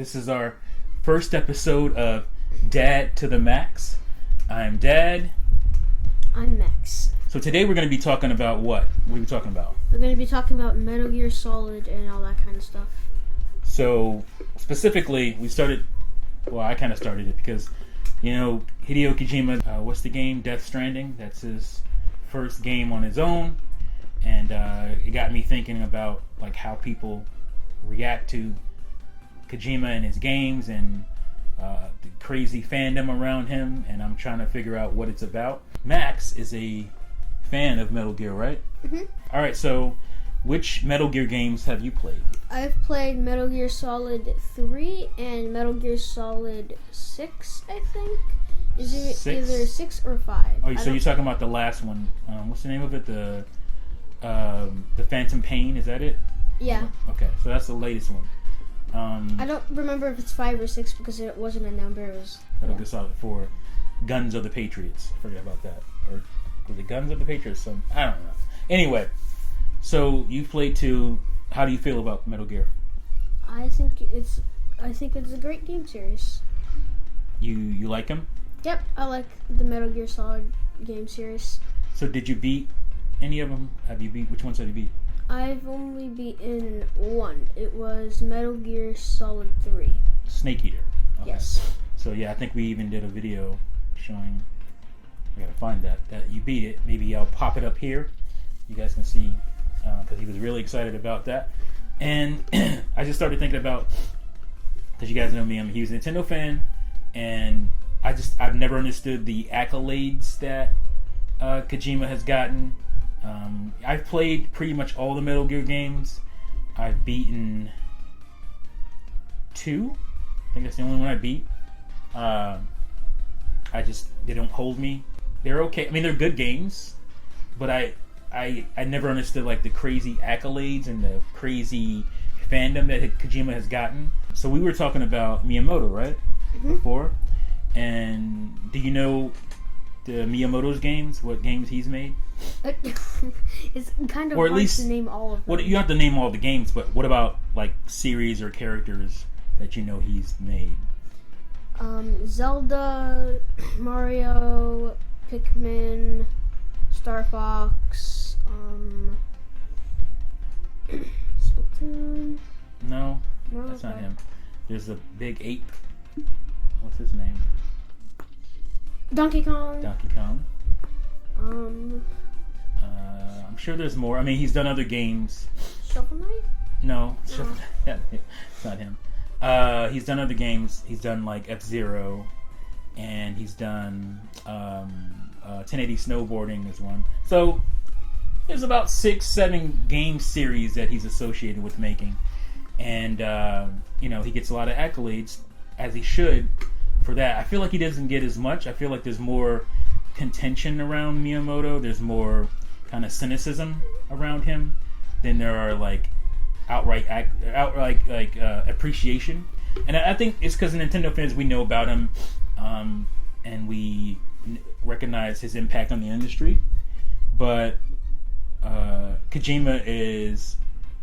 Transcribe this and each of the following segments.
This is our first episode of Dad to the Max. I'm Dad. I'm Max. So today we're going to be talking about what? What are we talking about? We're going to be talking about Metal Gear Solid and all that kind of stuff. So specifically, I kind of started it because, Hideo Kojima, what's the game? Death Stranding. That's his first game on his own. And it got me thinking about like how people react to Kojima and his games and the crazy fandom around him, and I'm trying to figure out what it's about. Max is a fan of Metal Gear, right? Mm-hmm. Alright, so which Metal Gear games have you played? I've played Metal Gear Solid 3 and Metal Gear Solid 6, I think. Is it Six? either 6 or 5? Oh, so you're talking about the last one. What's the name of it? The Phantom Pain, is that it? Yeah. Okay, so that's the latest one. I don't remember if it's 5 or 6 because it wasn't a number. It was Metal Gear Solid 4, Guns of the Patriots. I forget about that. Or was it Guns of the Patriots? I don't know. Anyway, so you've played 2. How do you feel about Metal Gear? I think it's a great game series. You like them? Yep, I like the Metal Gear Solid game series. So did you beat any of them? Which ones have you beat? I've only beaten one. It was Metal Gear Solid 3. Snake Eater. Okay. Yes. So yeah, I think we even did a video showing. I gotta find that you beat it. Maybe I'll pop it up here. You guys can see because he was really excited about that. And I just started thinking about, because you guys know me, he was a Nintendo fan, and I've never understood the accolades that Kojima has gotten. I've played pretty much all the Metal Gear games. I've beaten 2. I think that's the only one I beat. They don't hold me. They're okay. I mean, they're good games, but I never understood like the crazy accolades and the crazy fandom that Kojima has gotten. So we were talking about Miyamoto, right? Mm-hmm. Before. And do you know the Miyamoto's games? What games he's made? It's kind of or at hard least, to name all of them. What, you don't have to name all the games, but what about like series or characters that you know he's made? Zelda, Mario, Pikmin, Star Fox, Splatoon. No, that's not him. There's a big ape. What's his name? Donkey Kong. Donkey Kong. I'm sure there's more. I mean, he's done other games. Shovel Knight? No, it's not him. He's done other games. He's done like F-Zero, and he's done 1080 Snowboarding is one. So there's about 6-7 game series that he's associated with making, and he gets a lot of accolades, as he should, for that. I feel like he doesn't get as much. I feel like there's more contention around Miyamoto. There's more kind of cynicism around him than there are like outright appreciation. And I think it's because Nintendo fans, we know about him, and we recognize his impact on the industry. But Kojima is,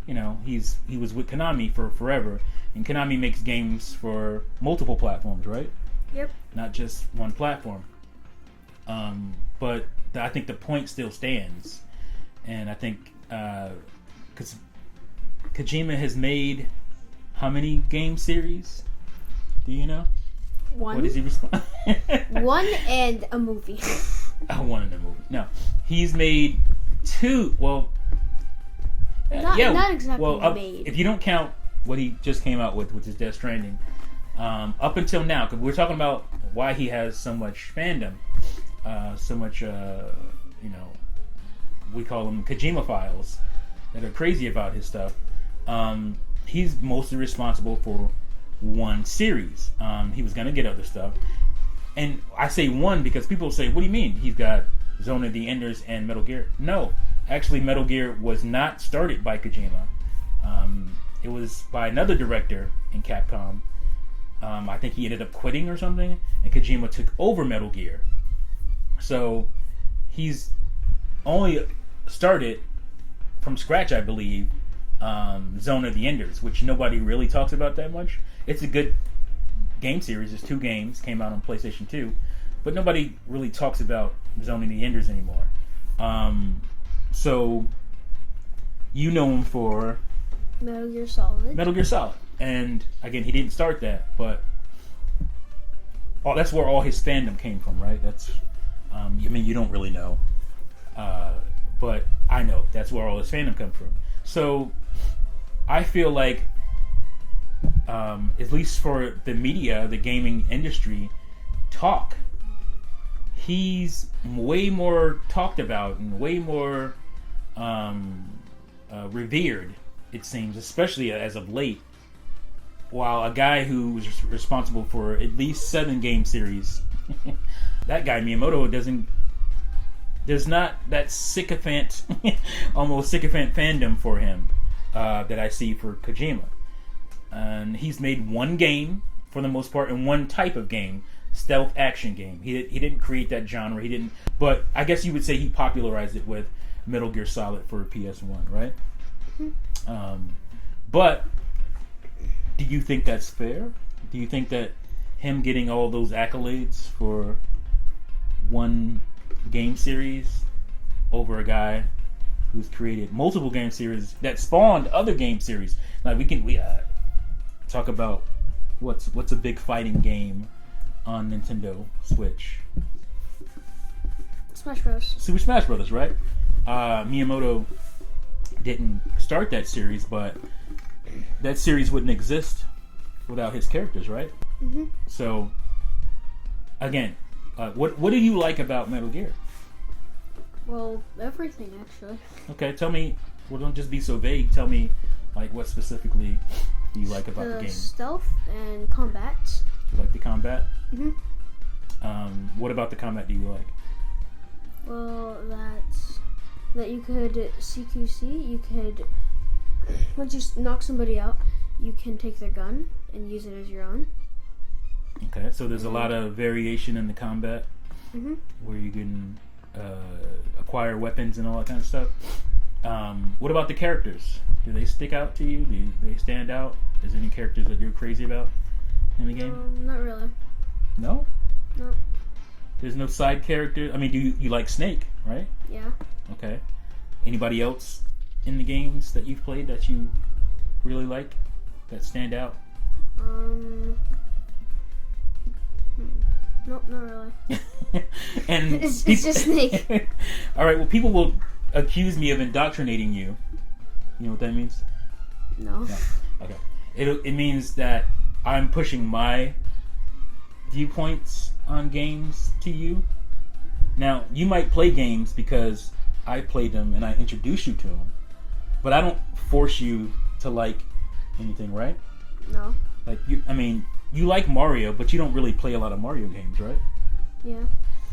he was with Konami for forever, and Konami makes games for multiple platforms, right? Yep. Not just one platform. But I think the point still stands, and I think because Kojima has made how many game series? Do you know? One. What is he respond? One and a movie. One in a movie. No, he's made 2. Well, not exactly made. If you don't count what he just came out with, which is Death Stranding, up until now, because we're talking about why he has so much fandom, so much, we call them Kojima files that are crazy about his stuff. He's mostly responsible for one series. He was going to get other stuff. And I say one because people say, what do you mean? He's got Zone of the Enders and Metal Gear. No, actually Metal Gear was not started by Kojima. It was by another director in Capcom. I think he ended up quitting or something, and Kojima took over Metal Gear. So he's only started from scratch, I believe, Zone of the Enders, which nobody really talks about that much. It's a good game series. There's 2 games, came out on PlayStation 2, but nobody really talks about Zone of the Enders anymore. So you know him for Metal Gear Solid. Metal Gear Solid, and again, he didn't start that, but that's where all his fandom came from, right? That's I mean, you don't really know, but I know that's where all his fandom comes from. So I feel like, at least for the media, the gaming industry, he's way more talked about and way more revered, it seems, especially as of late. While a guy who was responsible for at least 7 game series, that guy Miyamoto there's not that sycophant, almost sycophant fandom for him that I see for Kojima. And he's made 1 game for the most part, and 1 type of game, stealth action game. He didn't create that genre. But I guess you would say he popularized it with Metal Gear Solid for PS1, right? Mm-hmm. But do you think that's fair? Do you think that him getting all those accolades for 1 game series over a guy who's created multiple game series that spawned other game series? Like we talk about what's a big fighting game on Nintendo Switch? Smash Bros. Super Smash Brothers, right? Miyamoto didn't start that series, but that series wouldn't exist without his characters, right? Mm-hmm. So, again, what do you like about Metal Gear? Well, everything, actually. Okay, tell me. Well, don't just be so vague. Tell me, like, what specifically do you like about the game? Stealth and combat. You like the combat? Mm-hmm. What about the combat do you like? Well, that you could CQC. You could, once you knock somebody out, you can take their gun and use it as your own. Okay, so there's a lot of variation in the combat, mm-hmm. where you can acquire weapons and all that kind of stuff. What about the characters? Do they stick out to you? Do they stand out? Is there any characters that you're crazy about in the game? Not really. No? No. There's no side character? I mean, do you like Snake, right? Yeah. Okay. Anybody else in the games that you've played that you really like, that stand out? Nope, not really. And it's just Snake. All right. Well, people will accuse me of indoctrinating you. You know what that means? No. Okay. It means that I'm pushing my viewpoints on games to you. Now, you might play games because I played them and I introduced you to them, but I don't force you to like anything, right? No. Like you like Mario, but you don't really play a lot of Mario games, right? Yeah.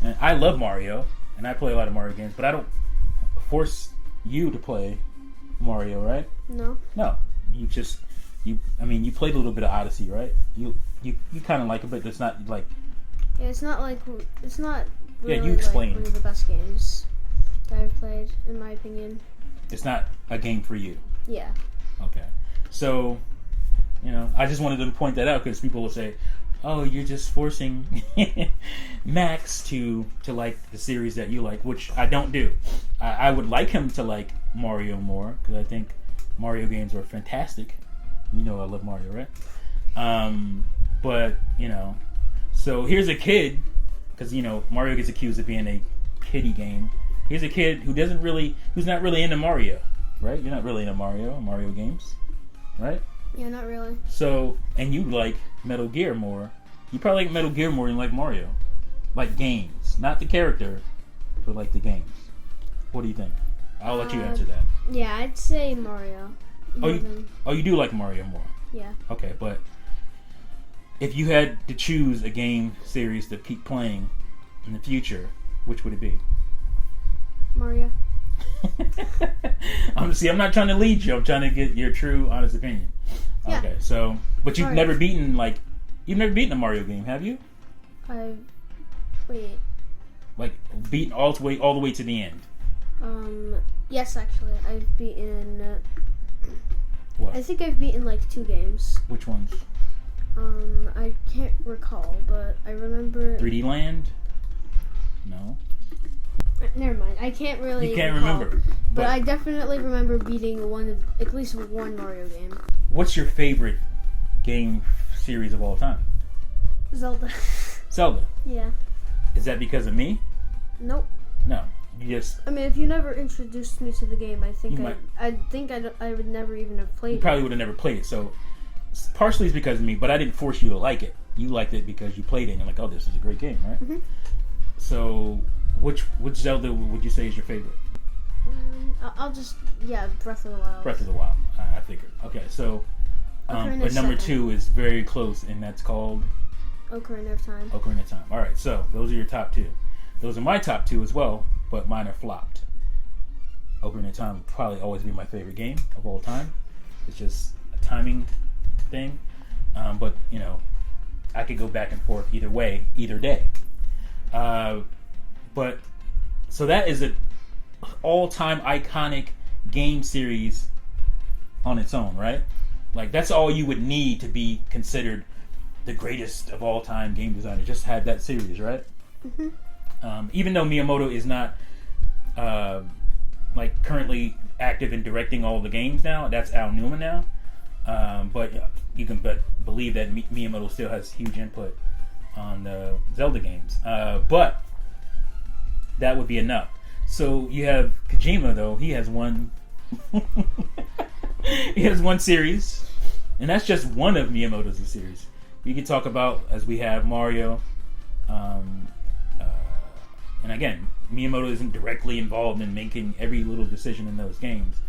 And I love Mario, and I play a lot of Mario games, but I don't force you to play Mario, right? No. No. You played a little bit of Odyssey, right? You kind of like it, but it's not like... Yeah, it's not really, yeah, you explain. Like one of the best games that I've played, in my opinion. It's not a game for you. Yeah. Okay. So, I just wanted to point that out because people will say, oh, you're just forcing Max to like the series that you like, which I don't do. I would like him to like Mario more because I think Mario games are fantastic. You know I love Mario, right? But, so here's a kid, because, Mario gets accused of being a kiddie game. Here's a kid who's not really into Mario, right? You're not really into Mario games, right? Yeah, not really. So, and you like Metal Gear more. You probably like Metal Gear more than you like Mario. Like games. Not the character, but like the games. What do you think? I'll let you answer that. Yeah, I'd say Mario. You do like Mario more? Yeah. Okay, but if you had to choose a game series to keep playing in the future, which would it be? Mario. I'm not trying to lead you. I'm trying to get your true, honest opinion. Yeah. Okay, so, but you've Right. never beaten a Mario game, have you? Wait. Like beaten all the way to the end. Yes, actually, I've beaten What? I think I've beaten like 2 games. Which ones? I can't recall, but I remember. 3D Land? No. Never mind. I can't really. You can't recall, remember. But I definitely remember beating at least one Mario game. What's your favorite game series of all time? Zelda. Zelda. Yeah. Is that because of me? Nope. No. You just. I mean, if you never introduced me to the game, I think You I would never even have played You it. probably would have never played it. So partially it's because of me, but I didn't force you to like it. You liked it because you played it and you're like, oh, this is a great game, right? Mm-hmm. So which Zelda would you say is your favorite? I'll just Breath of the Wild. Breath of the Wild. I figured. Okay, so but number 2 is very close, and that's called Ocarina of Time. Ocarina of Time. All right, so those are your top 2. Those are my top 2 as well, but mine are flopped. Ocarina of Time will probably always be my favorite game of all time. It's just a timing thing, but you know, I could go back and forth either way, either day. But so that is a all-time iconic game series on its own, right? Like that's all you would need to be considered the greatest of all-time game designer. Just have that series, right? Mm-hmm. Even though Miyamoto is not like currently active in directing all the games now, that's Al Newman now. But you can believe that Miyamoto still has huge input on the Zelda games. But that would be enough. So you have Kojima, though. He has one. He has one series, and that's just one of Miyamoto's series. You can talk about, as we have Mario, and again, Miyamoto isn't directly involved in making every little decision in those games,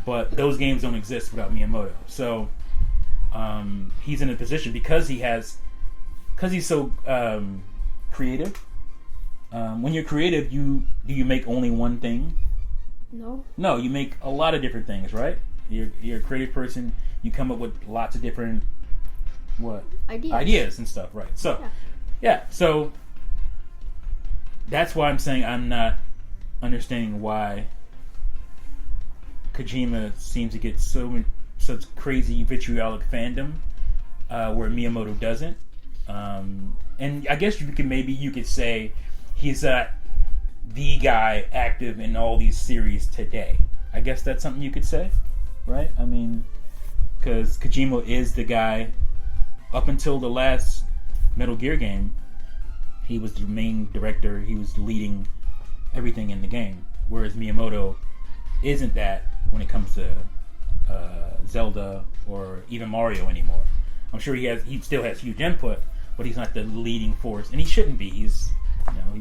but those games don't exist without Miyamoto. So he's in a position because he's so creative. When you're creative, do you make only one thing? No, you make a lot of different things, right? You're a creative person. You come up with lots of different ideas and stuff, right? So so that's why I'm saying I'm not understanding why Kojima seems to get such crazy vitriolic fandom where Miyamoto doesn't. And I guess you could say he's the guy active in all these series today. I guess that's something you could say, right? I mean, because Kojima is the guy up until the last Metal Gear game. He was the main director. He was leading everything in the game. Whereas Miyamoto isn't that when it comes to Zelda or even Mario anymore. I'm sure he still has huge input, but he's not the leading force, and he shouldn't be. He's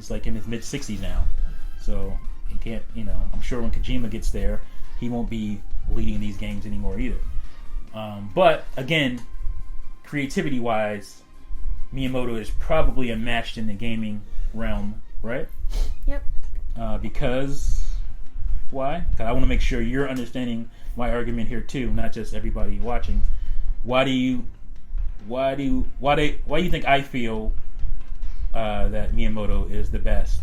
like in his mid 60s now, so he can't. I'm sure when Kojima gets there, he won't be leading these games anymore either. But again, creativity wise, Miyamoto is probably unmatched in the gaming realm, right? Yep. Because why? 'Cause I want to make sure you're understanding my argument here too, not just everybody watching. Why do you think I feel that Miyamoto is the best?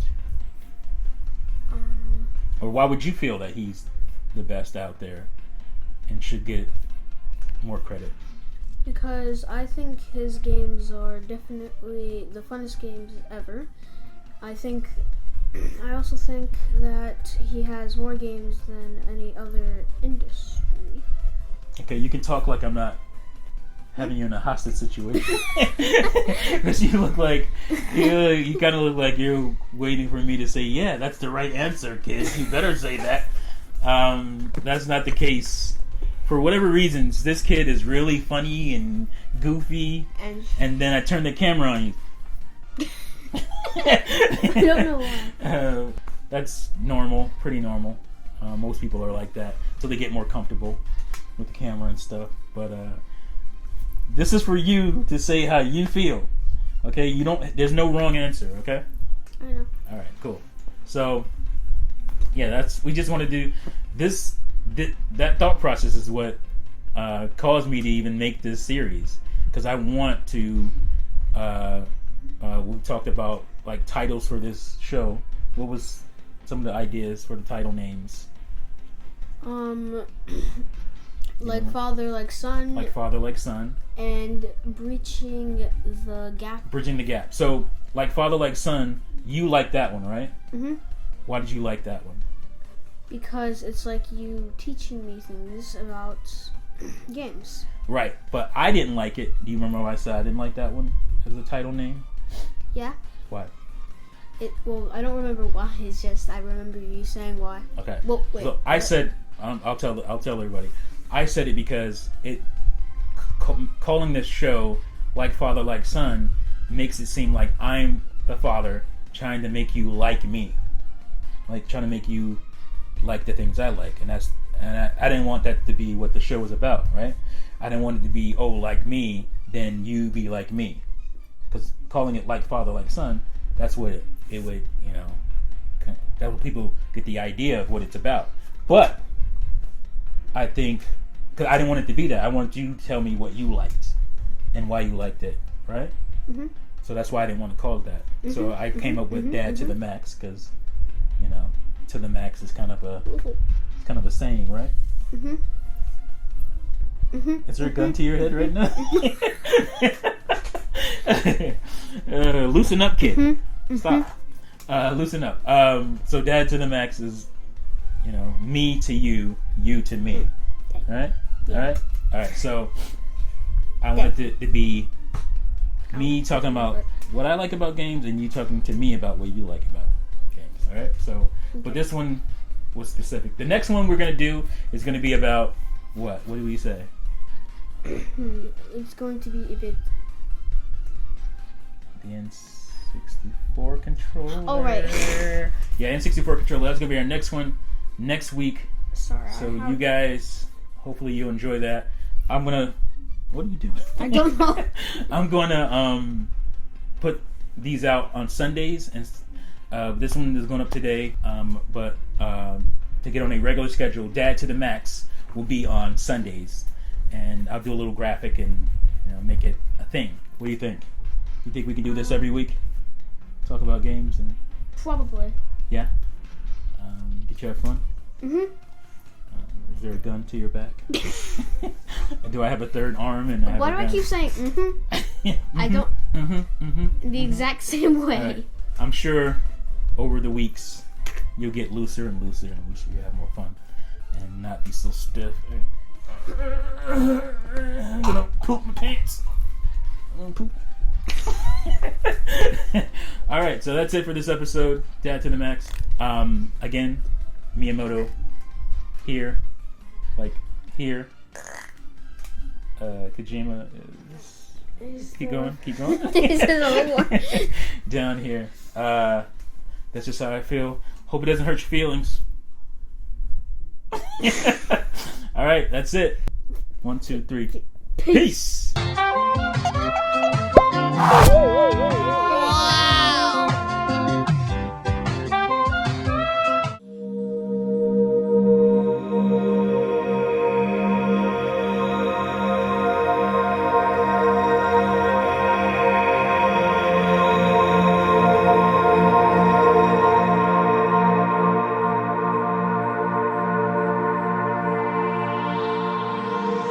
Or why would you feel that he's the best out there and should get more credit? Because I think his games are definitely the funnest games ever. I also think that he has more games than any other industry. Okay, you can talk like I'm not having you in a hostage situation. Because you look like you kind of look like you're waiting for me to say, yeah, that's the right answer, kid. You better say that. That's not the case. For whatever reasons, this kid is really funny and goofy, and then I turn the camera on you. I don't know why. That's normal, pretty normal. Most people are like that, so they get more comfortable with the camera and stuff. But this is for you to say how you feel. Okay, there's no wrong answer. Okay. I know. All right, cool. So, yeah, we just want to do this. That thought process is what caused me to even make this series, because I want to. We talked about like titles for this show. What was some of the ideas for the title names? Like father, like son. Like father, like son. And bridging the gap. Bridging the gap. So, like father, like son, you like that one, right? Mm-hmm. Why did you like that one? Because it's like you teaching me things about games. Right, but I didn't like it. Do you remember why I said I didn't like that one as a title name? Yeah. Why? Well, I don't remember why. It's just I remember you saying why. Okay. Well, wait. So I said I'll tell everybody. I said it because it calling this show Like Father Like Son makes it seem like I'm the father trying to make you like me, like trying to make you like the things I like, and I didn't want that to be what the show was about, right? I didn't want it to be like me, then you be like me, because calling it Like Father Like Son, that's what it would, that would people get the idea of what it's about. But I think, because I didn't want it to be that, I wanted you to tell me what you liked and why you liked it, right? Mm-hmm. So that's why I didn't want to call it that. Mm-hmm. So I came up with Dad to the Max, because to the max is kind of a saying, right? Mm-hmm. Mm-hmm. Is there a gun to your head right now? Loosen up, kid. Mm-hmm. Stop. Loosen up. So Dad to the Max is, me to you, you to me. All right? Yeah. All right. So I want it to be me talking about what I like about games and you talking to me about what you like about games. All right? So, but this one was specific. The next one we're going to do is going to be about what? What do we say? It's going to be a bit... The N64 controller. Oh, right. Yeah, N64 controller. That's going to be our next one next week. Sorry. So you guys, hopefully you enjoy that. I'm going to... What are you doing? I don't know. I'm going to put these out on Sundays, and this one is going up today. But to get on a regular schedule, Dad to the Max will be on Sundays, and I'll do a little graphic and make it a thing. What do you think? You think we can do this every week? Talk about games and probably. Yeah. Did you have fun? Mhm. Is there a gun to your back? Do I have a third arm? And why do I keep saying I don't. The exact same way. Right. I'm sure over the weeks you'll get looser and looser and looser. You'll have more fun and not be so stiff. I'm gonna poop my pants. I'm gonna poop. Alright, so that's it for this episode. Dad to the Max. Again, Miyamoto here. Like here. Kojima is... Keep going. This is a little more. Down here. That's just how I feel. Hope it doesn't hurt your feelings. Alright, that's it. 1, 2, 3. Peace!